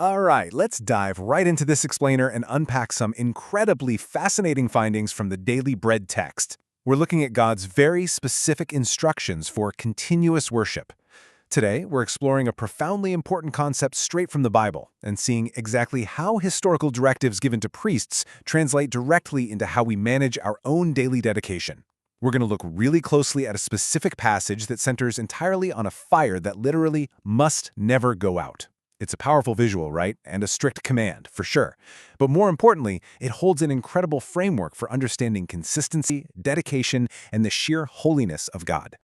All right, let's dive right into this explainer and unpack some incredibly fascinating findings from the Daily Bread text. We're looking at God's very specific instructions for continuous worship. Today, we're exploring a profoundly important concept straight from the Bible and seeing exactly how historical directives given to priests translate directly into how we manage our own daily dedication. We're going to look really closely at a specific passage that centers entirely on a fire that literally must never go out. It's a powerful visual, right? And a strict command, for sure. But more importantly, it holds an incredible framework for understanding consistency, dedication, and the sheer holiness of God.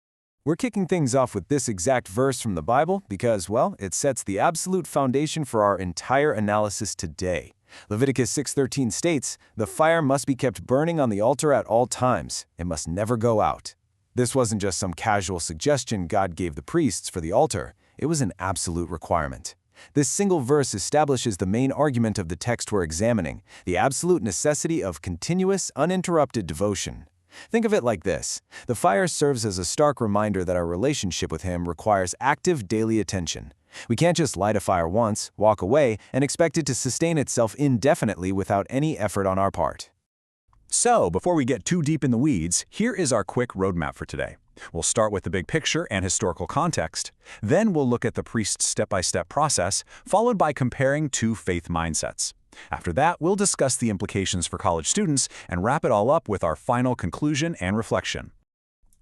We're kicking things off with this exact verse from the Bible because, well, it sets the absolute foundation for our entire analysis today. Leviticus 6:13 states, "The fire must be kept burning on the altar at all times. It must never go out." This wasn't just some casual suggestion God gave the priests for the altar. It was an absolute requirement. This single verse establishes the main argument of the text we're examining, the absolute necessity of continuous, uninterrupted devotion. Think of it like this. The fire serves as a stark reminder that our relationship with Him requires active daily attention. We can't just light a fire once, walk away, and expect it to sustain itself indefinitely without any effort on our part. So, before we get too deep in the weeds, here is our quick roadmap for today. We'll start with the big picture and historical context. Then we'll look at the priest's step-by-step process, followed by comparing two faith mindsets. After that, we'll discuss the implications for college students and wrap it all up with our final conclusion and reflection.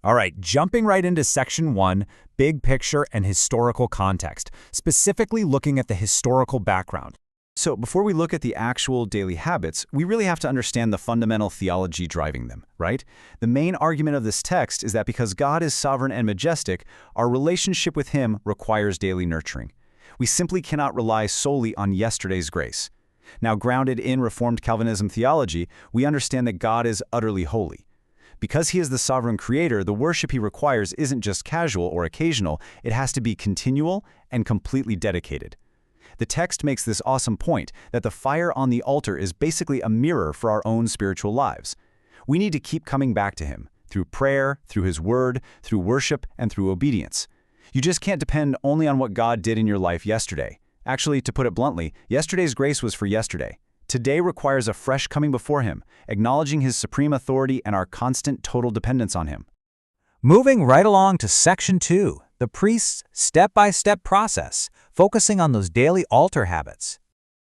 All right, jumping right into Section 1, Big Picture and Historical Context, specifically looking at the historical background. So before we look at the actual daily habits, we really have to understand the fundamental theology driving them, right? The main argument of this text is that because God is sovereign and majestic, our relationship with Him requires daily nurturing. We simply cannot rely solely on yesterday's grace. Now, grounded in Reformed Calvinism theology, we understand that God is utterly holy. Because He is the sovereign creator, the worship He requires isn't just casual or occasional, it has to be continual and completely dedicated. The text makes this awesome point that the fire on the altar is basically a mirror for our own spiritual lives. We need to keep coming back to Him, through prayer, through His Word, through worship, and through obedience. You just can't depend only on what God did in your life yesterday. Actually, to put it bluntly, yesterday's grace was for yesterday. Today requires a fresh coming before Him, acknowledging His supreme authority and our constant total dependence on Him. Moving right along to Section 2, the priest's step-by-step process, focusing on those daily altar habits.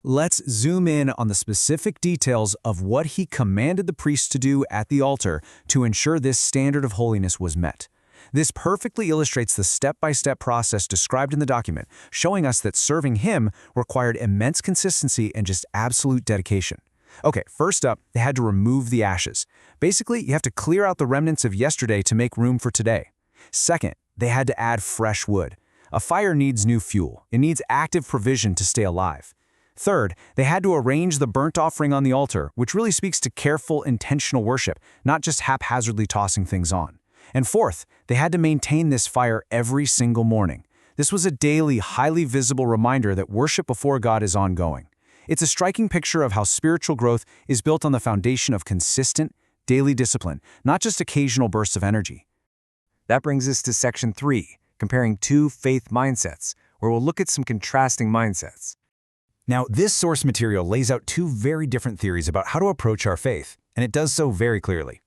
Let's zoom in on the specific details of what He commanded the priests to do at the altar to ensure this standard of holiness was met. This perfectly illustrates the step-by-step process described in the document, showing us that serving Him required immense consistency and just absolute dedication. Okay, first up, they had to remove the ashes. Basically, you have to clear out the remnants of yesterday to make room for today. Second, they had to add fresh wood. A fire needs new fuel. It needs active provision to stay alive. Third, they had to arrange the burnt offering on the altar, which really speaks to careful, intentional worship, not just haphazardly tossing things on. And fourth, they had to maintain this fire every single morning. This was a daily, highly visible reminder that worship before God is ongoing. It's a striking picture of how spiritual growth is built on the foundation of consistent, daily discipline, not just occasional bursts of energy. That brings us to Section 3, comparing two faith mindsets, where we'll look at some contrasting mindsets. Now, this source material lays out two very different theories about how to approach our faith, and it does so very clearly.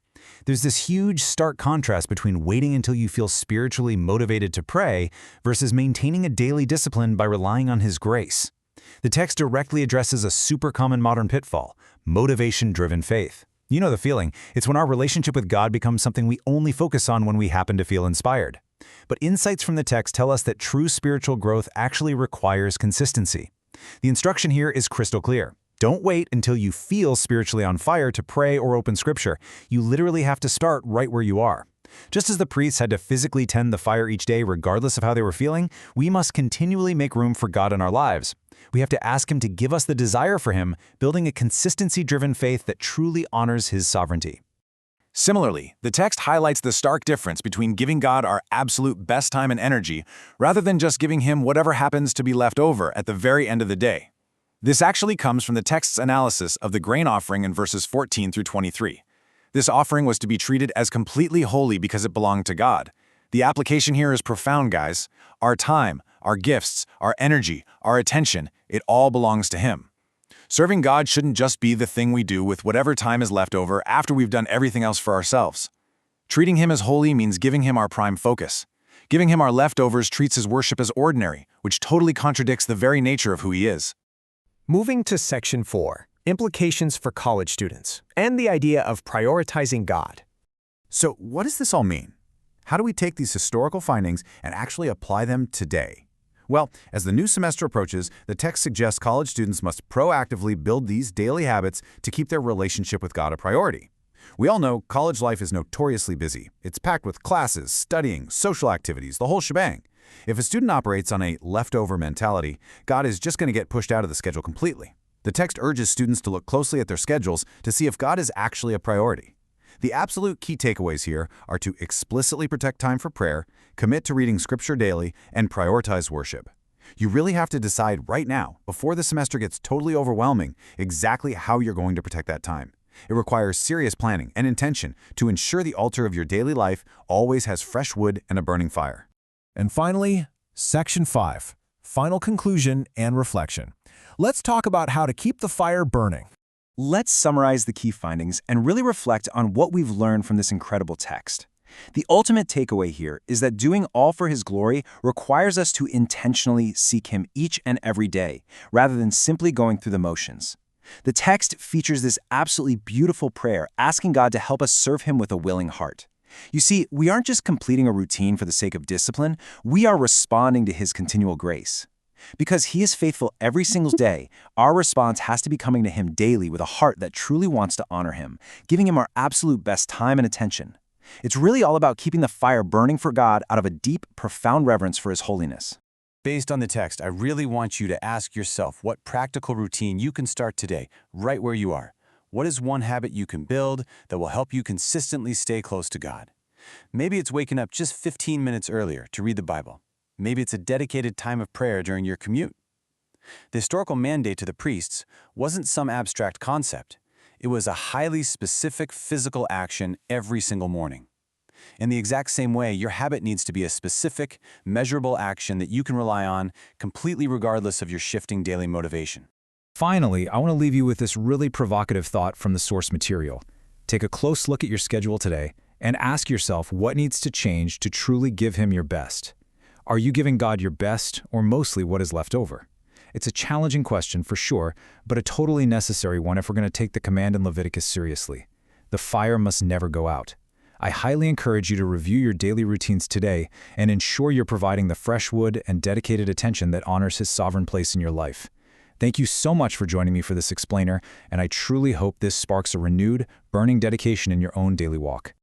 There's this huge, stark contrast between waiting until you feel spiritually motivated to pray versus maintaining a daily discipline by relying on His grace. The text directly addresses a super common modern pitfall: motivation-driven faith. You know the feeling. It's when our relationship with God becomes something we only focus on when we happen to feel inspired. But insights from the text tell us that true spiritual growth actually requires consistency. The instruction here is crystal clear. Don't wait until you feel spiritually on fire to pray or open Scripture. You literally have to start right where you are. Just as the priests had to physically tend the fire each day regardless of how they were feeling, we must continually make room for God in our lives. We have to ask Him to give us the desire for Him, building a consistency-driven faith that truly honors His sovereignty. Similarly, the text highlights the stark difference between giving God our absolute best time and energy rather than just giving Him whatever happens to be left over at the very end of the day. This actually comes from the text's analysis of the grain offering in verses 14 through 23. This offering was to be treated as completely holy because it belonged to God. The application here is profound, guys. Our time, our gifts, our energy, our attention, it all belongs to Him. Serving God shouldn't just be the thing we do with whatever time is left over after we've done everything else for ourselves. Treating Him as holy means giving Him our prime focus. Giving Him our leftovers treats His worship as ordinary, which totally contradicts the very nature of who He is. Moving to Section 4, Implications for College Students, and the idea of prioritizing God. So what does this all mean? How do we take these historical findings and actually apply them today? Well, as the new semester approaches, the text suggests college students must proactively build these daily habits to keep their relationship with God a priority. We all know college life is notoriously busy. It's packed with classes, studying, social activities, the whole shebang. If a student operates on a leftover mentality, God is just going to get pushed out of the schedule completely. The text urges students to look closely at their schedules to see if God is actually a priority. The absolute key takeaways here are to explicitly protect time for prayer, commit to reading Scripture daily, and prioritize worship. You really have to decide right now, before the semester gets totally overwhelming, exactly how you're going to protect that time. It requires serious planning and intention to ensure the altar of your daily life always has fresh wood and a burning fire. And finally, Section 5, Final Conclusion and Reflection. Let's talk about how to keep the fire burning. Let's summarize the key findings and really reflect on what we've learned from this incredible text. The ultimate takeaway here is that doing all for His glory requires us to intentionally seek Him each and every day, rather than simply going through the motions. The text features this absolutely beautiful prayer asking God to help us serve Him with a willing heart. You see, we aren't just completing a routine for the sake of discipline, we are responding to His continual grace. Because He is faithful every single day, our response has to be coming to Him daily with a heart that truly wants to honor Him, giving Him our absolute best time and attention. It's really all about keeping the fire burning for God out of a deep, profound reverence for His holiness. Based on the text, I really want you to ask yourself what practical routine you can start today, right where you are. What is one habit you can build that will help you consistently stay close to God? Maybe it's waking up just 15 minutes earlier to read the Bible. Maybe it's a dedicated time of prayer during your commute. The historical mandate to the priests wasn't some abstract concept. It was a highly specific physical action every single morning. In the exact same way, your habit needs to be a specific, measurable action that you can rely on, completely regardless of your shifting daily motivation. Finally, I want to leave you with this really provocative thought from the source material. Take a close look at your schedule today and ask yourself what needs to change to truly give Him your best. Are you giving God your best or mostly what is left over? It's a challenging question for sure, but a totally necessary one if we're going to take the command in Leviticus seriously. The fire must never go out. I highly encourage you to review your daily routines today and ensure you're providing the fresh wood and dedicated attention that honors His sovereign place in your life. Thank you so much for joining me for this explainer, and I truly hope this sparks a renewed, burning dedication in your own daily walk.